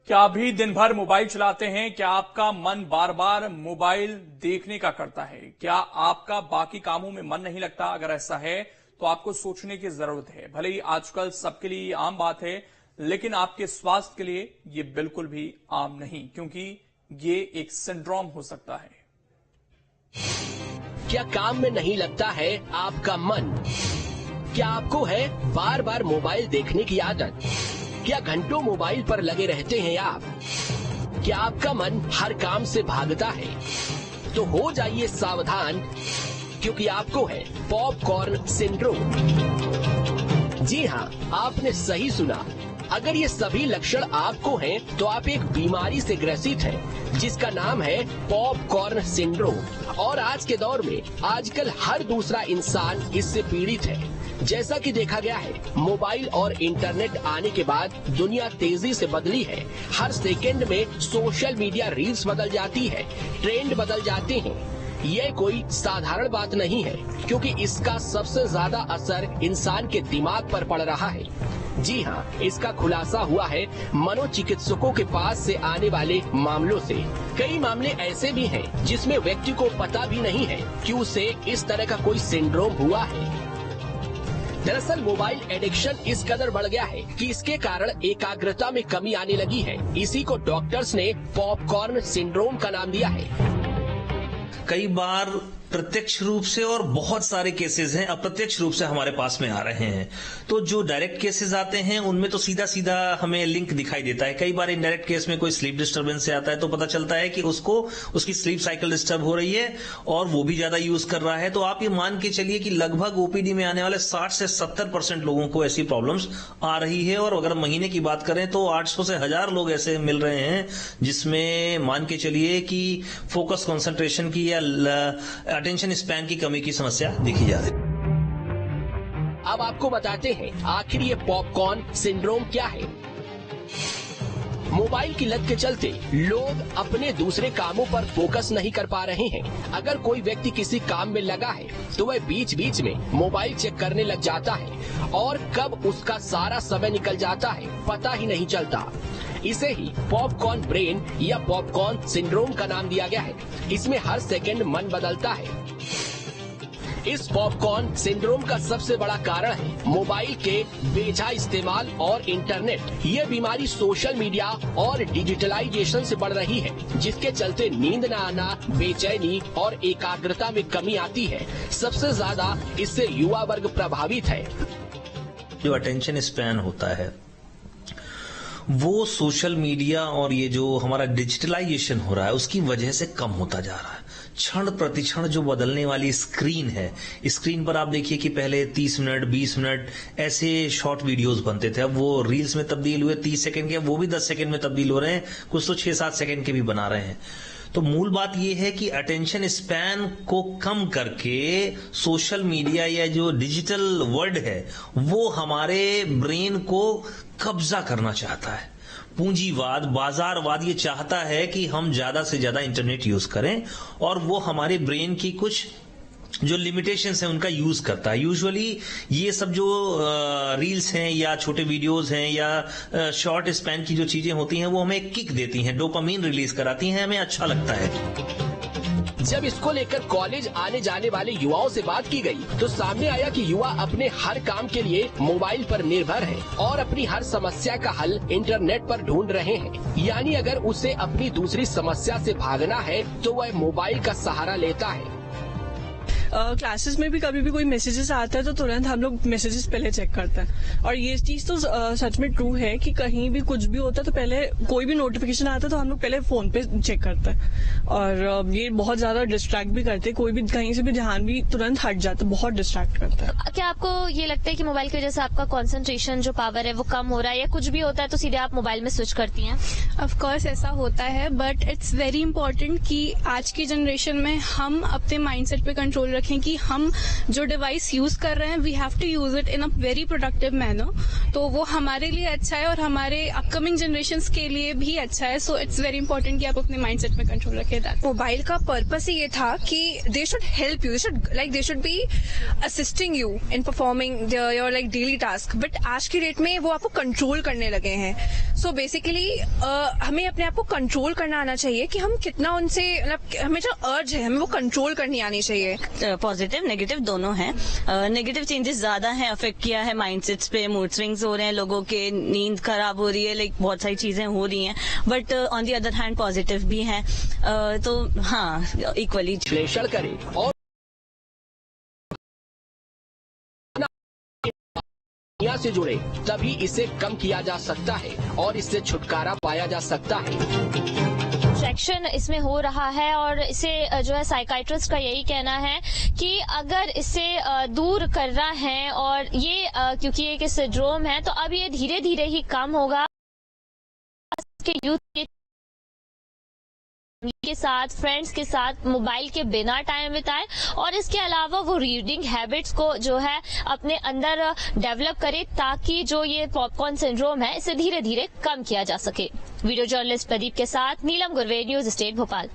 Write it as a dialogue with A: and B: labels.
A: क्या अभी दिन भर मोबाइल चलाते हैं? क्या आपका मन बार बार मोबाइल देखने का करता है? क्या आपका बाकी कामों में मन नहीं लगता? अगर ऐसा है तो आपको सोचने की जरूरत है। भले ही आजकल सबके लिए आम बात है, लेकिन आपके स्वास्थ्य के लिए ये बिल्कुल भी आम नहीं, क्योंकि ये एक सिंड्रोम हो सकता है।
B: क्या काम में नहीं लगता है आपका मन? क्या आपको है बार बार मोबाइल देखने की आदत? क्या घंटों मोबाइल पर लगे रहते हैं आप? क्या आपका मन हर काम से भागता है? तो हो जाइए सावधान, क्योंकि आपको है पॉपकॉर्न सिंड्रोम। जी हाँ, आपने सही सुना। अगर ये सभी लक्षण आपको हैं, तो आप एक बीमारी से ग्रसित हैं, जिसका नाम है पॉपकॉर्न सिंड्रोम। और आज के दौर में आजकल हर दूसरा इंसान इससे पीड़ित है। जैसा कि देखा गया है, मोबाइल और इंटरनेट आने के बाद दुनिया तेजी से बदली है। हर सेकंड में सोशल मीडिया रील्स बदल जाती है, ट्रेंड बदल जाते हैं। ये कोई साधारण बात नहीं है, क्योंकि इसका सबसे ज्यादा असर इंसान के दिमाग पर पड़ रहा है। जी हाँ, इसका खुलासा हुआ है मनोचिकित्सकों के पास से आने वाले मामलों से। कई मामले ऐसे भी हैं जिसमें व्यक्ति को पता भी नहीं है कि उसे इस तरह का कोई सिंड्रोम हुआ है। दरअसल मोबाइल एडिक्शन इस कदर बढ़ गया है कि इसके कारण एकाग्रता में कमी आने लगी है। इसी को डॉक्टर्स ने पॉपकॉर्न सिंड्रोम का नाम दिया है।
C: कई बार प्रत्यक्ष रूप से और बहुत सारे केसेस हैं अप्रत्यक्ष रूप से हमारे पास में आ रहे हैं। तो जो डायरेक्ट केसेस आते हैं उनमें तो सीधा सीधा हमें लिंक दिखाई देता है। कई बार इनडायरेक्ट केस में कोई स्लीप डिस्टर्बेंस से आता है तो पता चलता है कि उसको उसकी स्लीप साइकिल डिस्टर्ब हो रही है और वो भी ज्यादा यूज कर रहा है। तो आप ये मान के चलिए कि लगभग ओपीडी में आने वाले 60 से 70% लोगों को ऐसी प्रॉब्लम्स आ रही है। और अगर महीने की बात करें तो 800 से 1000 लोग ऐसे मिल रहे हैं जिसमें मान के चलिए कि फोकस कंसंट्रेशन की या अटेंशन स्पैन की कमी की समस्या दिखी जा रही है।
B: अब आपको बताते हैं आखिर ये पॉपकॉर्न सिंड्रोम क्या है। मोबाइल की लत के चलते लोग अपने दूसरे कामों पर फोकस नहीं कर पा रहे हैं। अगर कोई व्यक्ति किसी काम में लगा है तो वह बीच बीच में मोबाइल चेक करने लग जाता है और कब उसका सारा समय निकल जाता है पता ही नहीं चलता। इसे ही पॉपकॉर्न ब्रेन या पॉपकॉर्न सिंड्रोम का नाम दिया गया है। इसमें हर सेकंड मन बदलता है। इस पॉपकॉर्न सिंड्रोम का सबसे बड़ा कारण है मोबाइल के बेजा इस्तेमाल और इंटरनेट। ये बीमारी सोशल मीडिया और डिजिटलाइजेशन से बढ़ रही है, जिसके चलते नींद न आना, बेचैनी और एकाग्रता में कमी आती है। सबसे ज्यादा इससे युवा वर्ग प्रभावित है।
C: जो अटेंशन स्पैन होता है वो सोशल मीडिया और ये जो हमारा डिजिटलाइजेशन हो रहा है उसकी वजह से कम होता जा रहा है। क्षण प्रतिक्षण जो बदलने वाली स्क्रीन है, स्क्रीन पर आप देखिए कि पहले 30 मिनट 20 मिनट ऐसे शॉर्ट वीडियोस बनते थे। अब वो रील्स में तब्दील हुए 30 सेकंड के, वो भी 10 सेकंड में तब्दील हो रहे हैं। कुछ तो 6-7 सेकंड के भी बना रहे हैं। तो मूल बात यह है कि अटेंशन स्पैन को कम करके सोशल मीडिया या जो डिजिटल वर्ल्ड है वो हमारे ब्रेन को कब्जा करना चाहता है। पूंजीवाद, बाजारवाद ये चाहता है कि हम ज्यादा से ज्यादा इंटरनेट यूज करें और वो हमारे ब्रेन की कुछ जो लिमिटेशंस हैं उनका यूज करता है। यूजुअली ये सब जो रील्स हैं या छोटे वीडियोस हैं या शॉर्ट स्पैन की जो चीजें होती हैं वो हमें किक देती हैं, डोपामीन रिलीज कराती हैं, हमें अच्छा लगता है।
B: जब इसको लेकर कॉलेज आने जाने वाले युवाओं से बात की गई तो सामने आया कि युवा अपने हर काम के लिए मोबाइल पर निर्भर हैं और अपनी हर समस्या का हल इंटरनेट पर ढूंढ रहे हैं। यानी अगर उसे अपनी दूसरी समस्या से भागना है तो वह मोबाइल का सहारा लेता है।
D: क्लासेस में भी कभी भी कोई मैसेजेस आता है तो तुरंत हम लोग मैसेजेस पहले चेक करते हैं। और ये चीज तो सच में ट्रू है कि कहीं भी कुछ भी होता है तो पहले कोई भी नोटिफिकेशन आता है तो हम लोग पहले फोन पे चेक करते हैं। और ये बहुत ज्यादा डिस्ट्रैक्ट भी करते हैं। कोई भी कहीं से भी ध्यान भी तुरंत हट जाता है, बहुत डिस्ट्रैक्ट करता है।
E: क्या आपको ये लगता है कि मोबाइल की वजह से आपका कॉन्सेंट्रेशन जो पावर है वो कम हो रहा है, या कुछ भी होता है तो सीधे आप मोबाइल में स्विच करती हैं?
F: ऑफ कोर्स ऐसा होता है, बट इट्स वेरी इंपॉर्टेंट कि आज की जनरेशन में हम अपने माइंडसेट पे कंट्रोल रखें कि हम जो डिवाइस यूज कर रहे हैं we have to use it in a very productive manner, तो वो हमारे लिए अच्छा है और हमारे अपकमिंग जनरेशंस के लिए भी अच्छा है। सो इट्स वेरी इंपॉर्टेंट कि आप अपने माइंडसेट में कंट्रोल रखें। दैट
G: मोबाइल का पर्पस ही ये था कि they should help you, they should be assisting you in performing your like daily task, but आज की डेट में वो आपको कंट्रोल करने लगे हैं। सो बेसिकली हमें अपने आप को कंट्रोल करना आना चाहिए कि हम कितना उनसे, मतलब हमें जो अर्ज है हमें वो कंट्रोल करनी आनी चाहिए।
H: पॉजिटिव नेगेटिव दोनों हैं। नेगेटिव चेंजेस ज्यादा हैं, अफेक्ट किया है माइंडसेट्स पे, मूड स्विंग्स हो रहे हैं लोगों के, नींद खराब हो रही है, लाइक बहुत सारी चीजें हो रही हैं। But on the other hand positive भी हैं, तो हाँ इक्वली
B: विश्लेषण करें और दुनिया से जुड़े, तभी इसे कम किया जा सकता है और इससे छुटकारा पाया जा सकता है।
E: डिस्ट्रैक्शन इसमें हो रहा है और इसे जो है साइकाइट्रिस्ट का यही कहना है कि अगर इसे दूर करना है और ये क्योंकि एक सिंड्रोम है तो अब ये धीरे धीरे ही कम होगा। यूथ के साथ, फ्रेंड्स के साथ मोबाइल के बिना टाइम बिताएं और इसके अलावा वो रीडिंग हैबिट्स को जो है अपने अंदर डेवलप करे ताकि जो ये पॉपकॉर्न सिंड्रोम है इसे धीरे धीरे कम किया जा सके। वीडियो जर्नलिस्ट प्रदीप के साथ नीलम गुरवे, न्यूज स्टेट भोपाल।